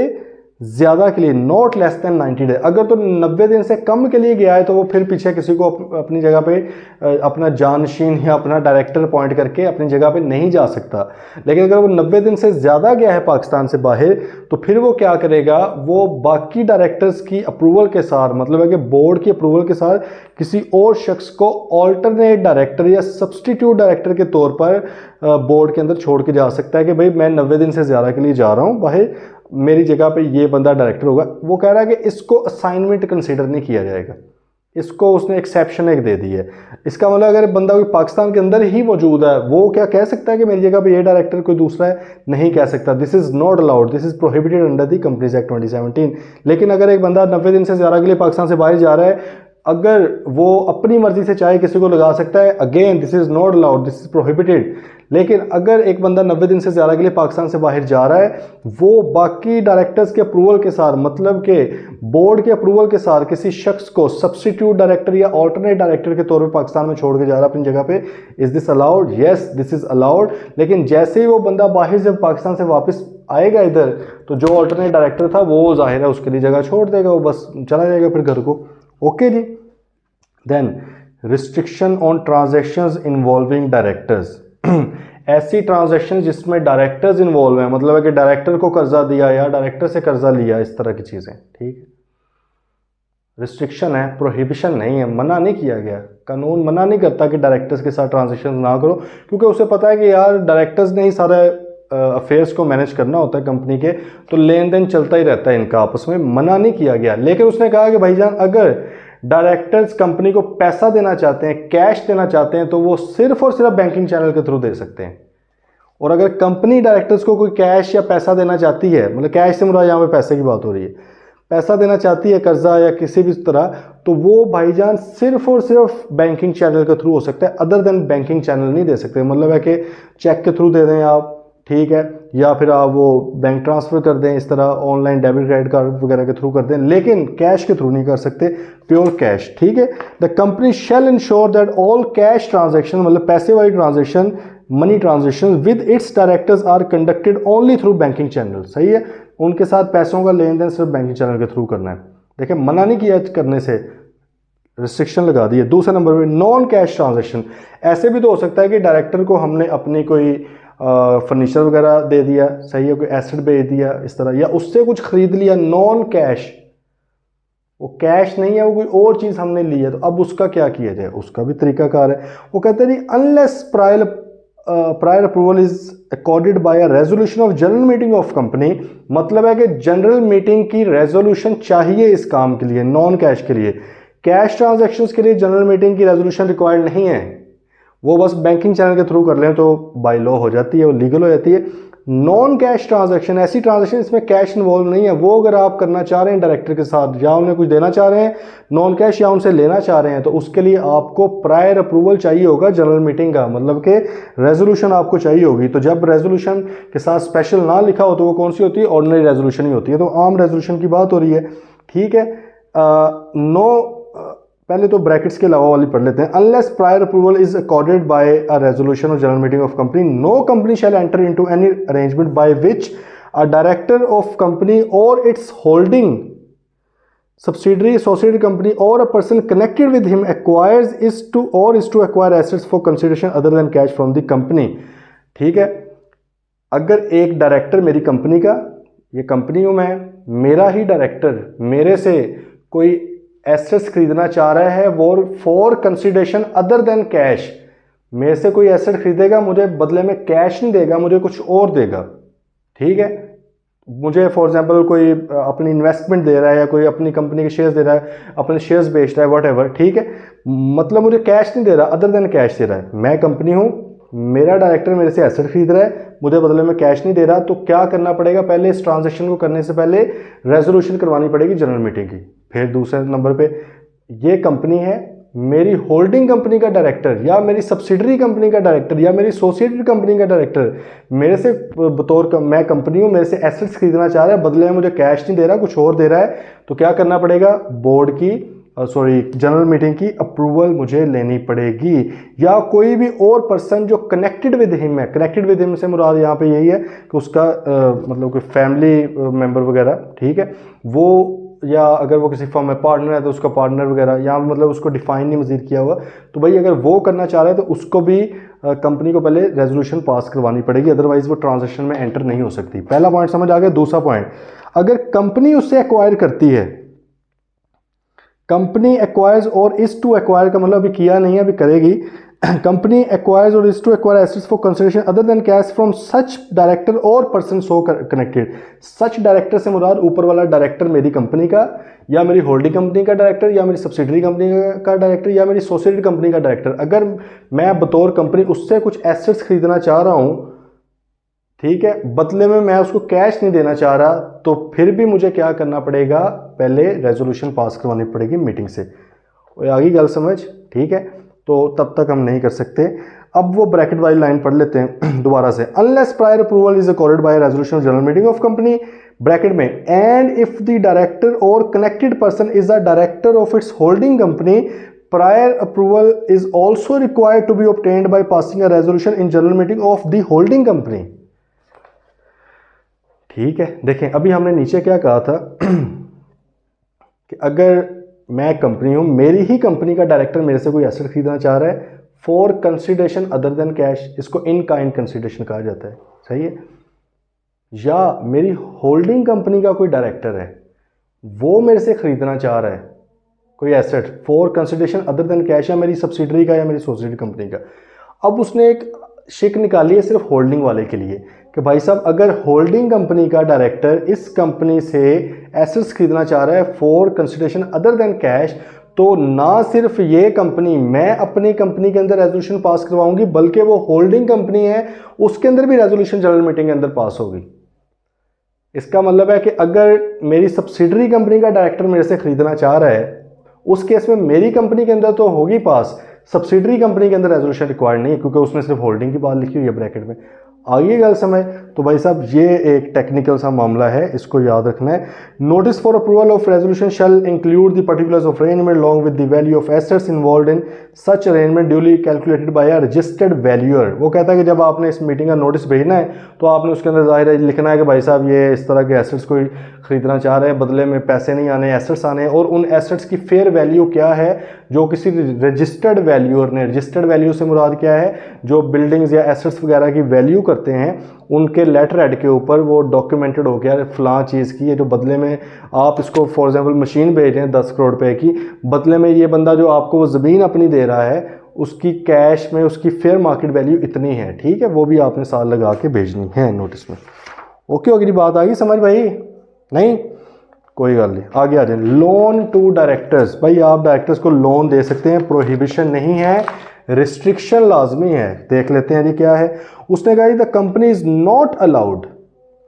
ज़्यादा के लिए, नॉट लेस देन 90 डे, अगर तो 90 दिन से कम के लिए गया है तो वो फिर पीछे किसी को अपनी जगह पे अपना जानशीन या अपना डायरेक्टर अपॉइंट करके अपनी जगह पे नहीं जा सकता। लेकिन अगर वो 90 दिन से ज़्यादा गया है पाकिस्तान से बाहर तो फिर वो क्या करेगा, वो बाकी डायरेक्टर्स की अप्रूवल के साथ, मतलब है कि बोर्ड की अप्रूवल के साथ किसी और शख्स को ऑल्टरनेट डायरेक्टर या सब्सटीट्यूट डायरेक्टर के तौर पर बोर्ड के अंदर छोड़ के जा सकता है कि भाई मैं 90 दिन से ज़्यादा के लिए जा रहा हूँ बाहर, मेरी जगह पे ये बंदा डायरेक्टर होगा। वो कह रहा है कि इसको असाइनमेंट कंसीडर नहीं किया जाएगा, इसको उसने एक्सेप्शन एक दे दी है। इसका मतलब अगर बंदा कोई पाकिस्तान के अंदर ही मौजूद है वो क्या कह सकता है कि मेरी जगह पे ये डायरेक्टर कोई दूसरा है, नहीं कह सकता। This is not allowed, this is prohibited under the companies act 2017। लेकिन अगर एक बंदा 90 दिन से ज़्यादा के लिए पाकिस्तान से बाहर जा रहा है, अगर वो अपनी मर्जी से चाहे किसी को लगा सकता है, again this is not allowed, this is prohibited. लेकिन अगर एक बंदा 90 दिन से ज़्यादा के लिए पाकिस्तान से बाहर जा रहा है, वो बाकी डायरेक्टर्स के अप्रूवल के साथ, मतलब कि बोर्ड के अप्रूवल के साथ किसी शख्स को सब्सटीट्यूट डायरेक्टर या ऑल्टरनेट डायरेक्टर के तौर पे पाकिस्तान में छोड़ के जा रहा है अपनी जगह पे, is this allowed? Yes, this is allowed. लेकिन जैसे ही वो बंदा बाहर जब पाकिस्तान से वापस आएगा इधर, तो जो ऑल्टरनेट डायरेक्टर था वो जाहिर है उसके लिए जगह छोड़ देगा, वो बस चला जाएगा फिर घर को, ओके जी। Then restriction on transactions involving directors ऐसी ट्रांजैक्शन जिसमें डायरेक्टर्स इन्वॉल्व हैं, मतलब है कि डायरेक्टर को कर्जा दिया या डायरेक्टर से कर्जा लिया, इस तरह की चीज़ें, ठीक है। रिस्ट्रिक्शन है, प्रोहिबिशन नहीं है, मना नहीं किया गया, कानून मना नहीं करता कि डायरेक्टर्स के साथ ट्रांजैक्शन ना करो, क्योंकि उसे पता है कि यार डायरेक्टर्स ने ही सारे अफेयर्स को मैनेज करना होता है कंपनी के, तो लेन देन चलता ही रहता है इनका आपस में, मना नहीं किया गया। लेकिन उसने कहा कि भाईजान अगर डायरेक्टर्स कंपनी को पैसा देना चाहते हैं, कैश देना चाहते हैं, तो वो सिर्फ और सिर्फ बैंकिंग चैनल के थ्रू दे सकते हैं। और अगर कंपनी डायरेक्टर्स को कोई कैश या पैसा देना चाहती है, मतलब कैश से मुराद यहाँ पे पैसे की बात हो रही है, पैसा देना चाहती है कर्जा या किसी भी तरह, तो वो भाईजान सिर्फ और सिर्फ बैंकिंग चैनल के थ्रू हो सकता है, अदर देन बैंकिंग चैनल नहीं दे सकते। मतलब है कि चेक के थ्रू दे दें आप, ठीक है, या फिर आप वो बैंक ट्रांसफ़र कर दें, इस तरह ऑनलाइन डेबिट क्रेडिट कार्ड वगैरह के थ्रू कर दें, लेकिन कैश के थ्रू नहीं कर सकते, प्योर कैश, ठीक है। The company shall ensure that all cash transaction, मतलब पैसे वाली transaction, money transaction with its directors are conducted only through banking channel. सही है, उनके साथ पैसों का लेन देन सिर्फ बैंकिंग चैनल के थ्रू करना है। देखिए मना नहीं किया करने से, रिस्ट्रिक्शन लगा दी है। दूसरे नंबर पे नॉन कैश ट्रांजेक्शन, ऐसे भी तो हो सकता है कि डायरेक्टर को हमने अपनी कोई फर्नीचर वगैरह दे दिया, सही है, कोई एसेट बेच दिया इस तरह, या उससे कुछ खरीद लिया नॉन कैश, वो कैश नहीं है, वो कोई और चीज़ हमने ली है, तो अब उसका क्या किया जाए, उसका भी तरीकाकार है। वो कहते हैं unless prior approval is accorded by a resolution of general meeting of company, मतलब है कि जनरल मीटिंग की रेजोल्यूशन चाहिए इस काम के लिए, नॉन कैश के लिए। कैश ट्रांजैक्शंस के लिए जनरल मीटिंग की रेजोल्यूशन रिक्वायर्ड नहीं है, वो बस बैंकिंग चैनल के थ्रू कर लें तो बाय लॉ हो जाती है, वो लीगल हो जाती है। नॉन कैश ट्रांजैक्शन, ऐसी ट्रांजैक्शन इसमें कैश इन्वॉल्व नहीं है, वो अगर आप करना चाह रहे हैं डायरेक्टर के साथ, या उन्हें कुछ देना चाह रहे हैं नॉन कैश, या उनसे लेना चाह रहे हैं, तो उसके लिए आपको प्रायर अप्रूवल चाहिए होगा जनरल मीटिंग का, मतलब कि रेजोल्यूशन आपको चाहिए होगी। तो जब रेजोल्यूशन के साथ स्पेशल ना लिखा हो तो वो कौन सी होती है, ऑर्डिनरी रेजोल्यूशन ही होती है। तो आम रेजोल्यूशन की बात हो रही है, ठीक है। पहले तो ब्रैकेट्स के अलावा वाली पढ़ लेते हैं। Unless prior approval is accorded by a resolution of general meeting of company, no company shall enter into any arrangement by which a director of company और its holding subsidiary, associated company or a person connected with him acquires is to acquire assets for consideration other than cash from the company। ठीक है, अगर एक director मेरी company का, ये company हूं मैं, मेरा ही डायरेक्टर मेरे से कोई एसेट्स खरीदना चाह रहा है वो for consideration other than cash, मेरे से कोई एसेट खरीदेगा, मुझे बदले में कैश नहीं देगा, मुझे कुछ और देगा, ठीक है। मुझे फॉर एग्जांपल कोई अपनी इन्वेस्टमेंट दे रहा है, या कोई अपनी कंपनी के शेयर्स दे रहा है, अपने शेयर्स बेच रहा है, वट एवर, ठीक है, मतलब मुझे कैश नहीं दे रहा, अदर देन कैश दे रहा है। मैं कंपनी हूँ, मेरा डायरेक्टर मेरे से एसेट खरीद रहा है, मुझे बदले में कैश नहीं दे रहा, तो क्या करना पड़ेगा, पहले इस ट्रांजेक्शन को करने से पहले रेजोल्यूशन करवानी पड़ेगी जनरल मीटिंग की। फिर दूसरे नंबर पे, ये कंपनी है, मेरी होल्डिंग कंपनी का डायरेक्टर या मेरी सब्सिडरी कंपनी का डायरेक्टर या मेरी एसोसिएटेड कंपनी का डायरेक्टर मेरे से बतौर मैं कंपनी हूँ, मेरे से एसेट्स खरीदना चाह रहा है, बदले में मुझे कैश नहीं दे रहा, कुछ और दे रहा है, तो क्या करना पड़ेगा, बोर्ड की जनरल मीटिंग की अप्रूवल मुझे लेनी पड़ेगी। या कोई भी और पर्सन जो कनेक्टेड विद हिम है, कनेक्टेड विद हिम से मुराद यहाँ पे यही है कि उसका मतलब कोई फैमिली मेंबर वगैरह, ठीक है, वो, या अगर वो किसी फॉर्म में पार्टनर है तो उसका पार्टनर वगैरह, यहाँ मतलब उसको डिफाइन नहीं मजीद किया हुआ, तो भाई अगर वो करना चाह रहा है तो उसको भी कंपनी को पहले रेजोल्यूशन पास करवानी पड़ेगी, अदरवाइज वो ट्रांजैक्शन में एंटर नहीं हो सकती। पहला पॉइंट समझ आ गया। दूसरा पॉइंट, अगर कंपनी उससे एक्वायर करती है, कंपनी एक्वायर्स और इज टू एक्वायर का मतलब अभी किया नहीं है, अभी करेगी। कंपनी एक्वायर्स और is to acquire assets for consideration other than cash from such director और person so connected. Such director से मुराद ऊपर वाला डायरेक्टर मेरी कंपनी का, या मेरी होल्डिंग कंपनी का डायरेक्टर, या मेरी सब्सिडरी कंपनी का डायरेक्टर, या मेरी एसोसिएटेड कंपनी का डायरेक्टर। अगर मैं बतौर कंपनी उससे कुछ एसेट्स खरीदना चाह रहा हूँ, ठीक है, बदले में मैं उसको कैश नहीं देना चाह रहा, तो फिर भी मुझे क्या करना पड़ेगा, पहले रेजोल्यूशन पास करवानी पड़ेगी मीटिंग से। आगे गल समझ, ठीक है, तो तब तक हम नहीं कर सकते। अब वो ब्रैकेट वाली लाइन पढ़ लेते हैं दोबारा से। Unless prior approval is accorded by resolution general meeting of company, bracket में, एंड इफ द डायरेक्टर और connected person is the director of its holding company, prior approval is also required to be obtained by passing a resolution in general meeting of the holding company. ठीक है, देखें अभी हमने नीचे क्या कहा था कि अगर मैं कंपनी हूँ, मेरी ही कंपनी का डायरेक्टर मेरे से कोई एसेट खरीदना चाह रहा है for consideration other than cash, इसको इन काइंड कंसिडरेशन कहा जाता है, सही है। या मेरी होल्डिंग कंपनी का कोई डायरेक्टर है, वो मेरे से खरीदना चाह रहा है कोई asset for consideration other than cash, या मेरी सब्सिडरी का या मेरी सोसाइटी कंपनी का। अब उसने एक शिक निकाली है सिर्फ होल्डिंग वाले के लिए कि भाई साहब अगर होल्डिंग कंपनी का डायरेक्टर इस कंपनी से एसेट्स खरीदना चाह रहा है for consideration other than cash, तो ना सिर्फ ये कंपनी मैं अपनी कंपनी के अंदर रेजोल्यूशन पास करवाऊंगी, बल्कि वो होल्डिंग कंपनी है उसके अंदर भी रेजोल्यूशन जनरल मीटिंग के अंदर पास होगी। इसका मतलब है कि अगर मेरी सब्सिडरी कंपनी का डायरेक्टर मेरे से खरीदना चाह रहा है, उस केस में मेरी कंपनी के अंदर तो होगी पास, सब्सिडरी कंपनी के अंदर रेजोल्यूशन रिक्वायर्ड नहीं है, क्योंकि उसने सिर्फ होल्डिंग की बात लिखी हुई है ब्रैकेट में। आगे गल समझ। तो भाई साहब ये एक टेक्निकल सा मामला है, इसको याद रखना है। Notice for approval of resolution shall include the particulars of arrangement long with the value of assets involved in such arrangement duly calculated by a registered valuer. वो कहता है कि जब आपने इस मीटिंग का नोटिस भेजना है तो आपने उसके अंदर जाहिर है लिखना है कि भाई साहब ये इस तरह के एसेट्स कोई खरीदना चाह रहे हैं, बदले में पैसे नहीं आने, एसेट्स आने, और उन एसेट्स की फेयर वैल्यू क्या है जो किसी रजिस्टर्ड वैल्यूअर ने, रजिस्टर्ड वैल्यू से मुराद क्या है, जो बिल्डिंग्स या एसेट्स वगैरह की वैल्यू करते हैं उनके लेटर हेड के ऊपर वो डॉक्यूमेंटेड हो गया फलां चीज़ की है, जो बदले में आप इसको फॉर एग्जांपल मशीन भेज रहे हैं 10 करोड़ रुपए की, बदले में ये बंदा जो आपको वो ज़मीन अपनी दे रहा है उसकी कैश में उसकी फेयर मार्केट वैल्यू इतनी है, ठीक है, वो भी आपने साल लगा के भेजनी है नोटिस में। ओके, अगली बात आ गई समझ भाई? नहीं कोई गल नहीं, आगे आ जाए। लोन टू डायरेक्टर्स, भाई आप डायरेक्टर्स को लोन दे सकते हैं, प्रोहिबिशन नहीं है, रिस्ट्रिक्शन लाजमी है। देख लेते हैं जी क्या है। उसने कहा the company is not allowed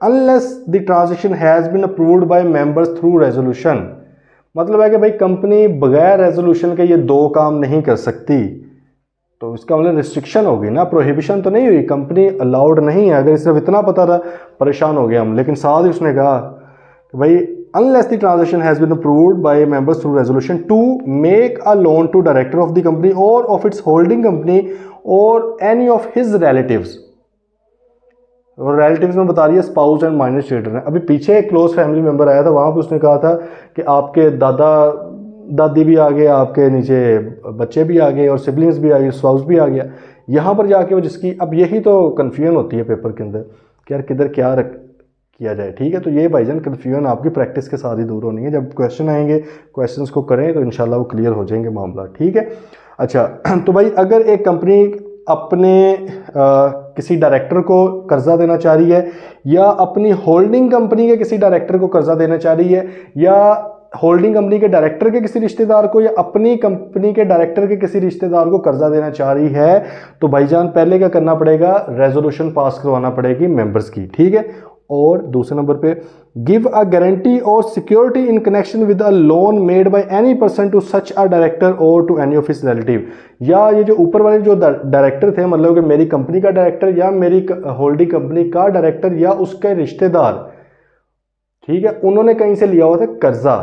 unless the transaction has been approved by members through resolution. मतलब है कि भाई कंपनी बगैर रेजोल्यूशन के ये दो काम नहीं कर सकती, तो इसका मतलब रिस्ट्रिक्शन होगी ना, प्रोहिबिशन तो नहीं हुई, कंपनी अलाउड नहीं है। अगर सिर्फ इतना पता था परेशान हो गए हम, लेकिन साथ ही उसने कहा कि भाई unless the transaction has been approved by members through resolution to make a loan to director of the company or of its holding company or any of his relatives। और रिलेटिव्स में बता रही है स्पाउस एंड माइनर चिल्ड्रन है। अभी पीछे एक close family member आया था, वहां पे उसने कहा था कि आपके दादा दादी भी आ गए, आपके नीचे बच्चे भी आ गए और सिबलिंग्स भी आ गए, स्पाउस भी आ गया। यहाँ पर जाके वो जिसकी, अब यही तो कन्फ्यूजन होती है पेपर के अंदर कि यार किधर क्या किया जाए, ठीक है। तो ये भाईजान कन्फ्यूजन आपकी प्रैक्टिस के साथ ही दूर होनी है। जब क्वेश्चन आएंगे क्वेश्चंस को करें तो इंशाल्लाह वो क्लियर हो जाएंगे मामला, ठीक है। अच्छा, तो भाई अगर एक कंपनी अपने किसी डायरेक्टर को कर्जा देना चाह रही है, या अपनी होल्डिंग कंपनी के किसी डायरेक्टर को कर्जा देना चाह रही है, या होल्डिंग कंपनी के डायरेक्टर के किसी रिश्तेदार को, या अपनी कंपनी के डायरेक्टर के किसी रिश्तेदार को कर्जा देना चाह रही है, तो भाईजान पहले क्या करना पड़ेगा, रेजोल्यूशन पास करवाना पड़ेगी मेंबर्स की, ठीक है। और दूसरे नंबर पे गिव अ गारंटी और security in connection with a loan made by any person to such a director और to any of his relative. या ये जो ऊपर वाले जो डायरेक्टर थे, मतलब कि मेरी कंपनी का डायरेक्टर या मेरी होल्डिंग कंपनी का डायरेक्टर या उसके रिश्तेदार, ठीक है, उन्होंने कहीं से लिया हुआ था कर्जा,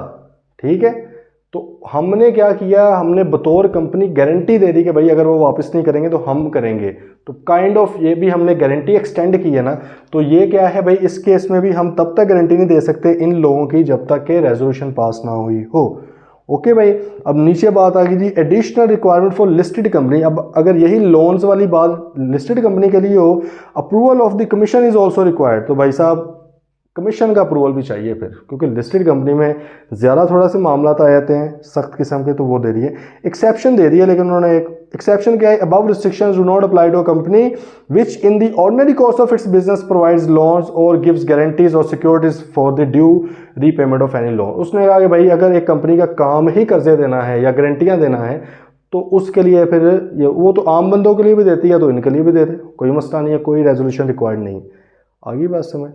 ठीक है। तो हमने क्या किया, हमने बतौर कंपनी गारंटी दे दी कि भाई अगर वो वापस नहीं करेंगे तो हम करेंगे। तो काइंड ऑफ ये भी हमने गारंटी एक्सटेंड की है ना। तो ये क्या है भाई, इस केस में भी हम तब तक गारंटी नहीं दे सकते इन लोगों की जब तक के रेजोल्यूशन पास ना हुई हो। ओके भाई, अब नीचे बात आ गई जी additional requirement for listed company. अब अगर यही लोन्स वाली बात लिस्टेड कंपनी के लिए हो, approval of the commission is also required. तो भाई साहब कमीशन का अप्रूवल भी चाहिए फिर, क्योंकि लिस्टेड कंपनी में ज़्यादा थोड़ा से मामला आ जाते हैं सख्त किस्म के, तो वो दे रही है। एक्सेप्शन दे रही है, लेकिन उन्होंने एक एक्सेप्शन क्या है, above restrictions do not apply to a company which in the ordinary course of its business provides loans और गिव्स गारंटीज और securities for the due repayment of any loan. उसने कहा कि भाई अगर एक कंपनी का काम ही कर्जे देना है या गारंटियाँ देना है, तो उसके लिए फिर वो तो आम बंदों के लिए भी देती है, तो इनके लिए भी देते, कोई मसला नहीं है, कोई रेजोल्यूशन रिक्वायर्ड नहीं। आगे बात समझ।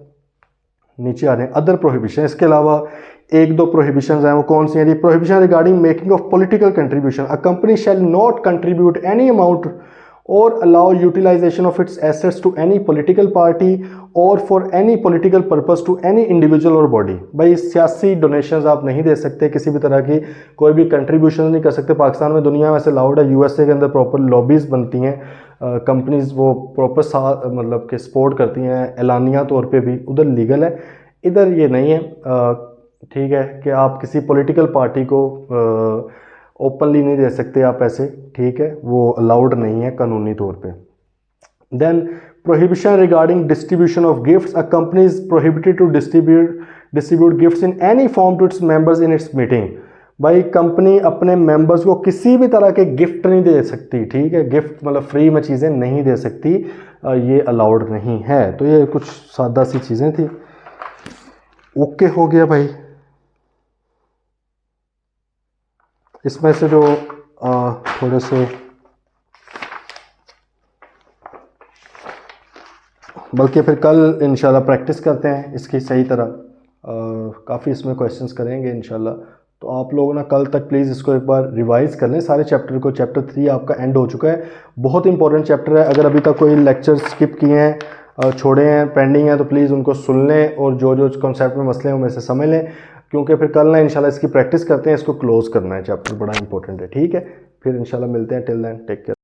नीचे आ रहे हैं अदर प्रोहिबिशन। इसके अलावा एक दो प्रोहिबिशंस हैं, वो कौन सी हैं? Prohibition regarding making of political contribution. A company shall not contribute any amount और allow utilization of its assets to any political party और for any political purpose to any individual और बॉडी। भाई सियासी डोनेशंस आप नहीं दे सकते, किसी भी तरह की कोई भी कंट्रीब्यूशन नहीं कर सकते। पाकिस्तान में दुनिया में से अलाउड है, यूएसए के अंदर प्रॉपर लॉबीज बनती हैं, कंपनीज वो प्रॉपर मतलब कि सपोर्ट करती हैं, एलानिया तौर पे भी, उधर लीगल है, इधर ये नहीं है। ठीक है, कि आप किसी पॉलिटिकल पार्टी को ओपनली नहीं दे सकते आप ऐसे, ठीक है, वो अलाउड नहीं है कानूनी तौर पे। Then prohibition regarding distribution of gifts, a company is prohibited to distribute gifts in any form to its members in its meeting. भाई कंपनी अपने मेंबर्स को किसी भी तरह के गिफ्ट नहीं दे सकती, ठीक है, गिफ्ट मतलब फ्री में चीज़ें नहीं दे सकती, ये अलाउड नहीं है। तो ये कुछ सादा सी चीज़ें थी। ओके हो गया भाई। इसमें से जो थोड़े से, बल्कि फिर कल इंशाल्लाह प्रैक्टिस करते हैं इसकी सही तरह, काफ़ी इसमें क्वेश्चंस करेंगे इंशाल्लाह। तो आप लोग ना कल तक प्लीज़ इसको एक बार रिवाइज़ कर लें सारे चैप्टर को। चैप्टर 3 आपका एंड हो चुका है, बहुत इंपॉर्टेंट चैप्टर है। अगर अभी तक कोई लेक्चर स्किप किए हैं, छोड़े हैं, पेंडिंग हैं, तो प्लीज़ उनको सुन लें और जो जो कॉन्सेप्ट में मसले हैं उनमें से समझ लें, क्योंकि फिर कल ना इंशाल्लाह इसकी प्रैक्टिस करते हैं। इसको क्लोज़ करना है, चैप्टर बड़ा इंपॉर्टेंट है, ठीक है। फिर इंशाल्लाह मिलते हैं, टिल देन टेक केयर।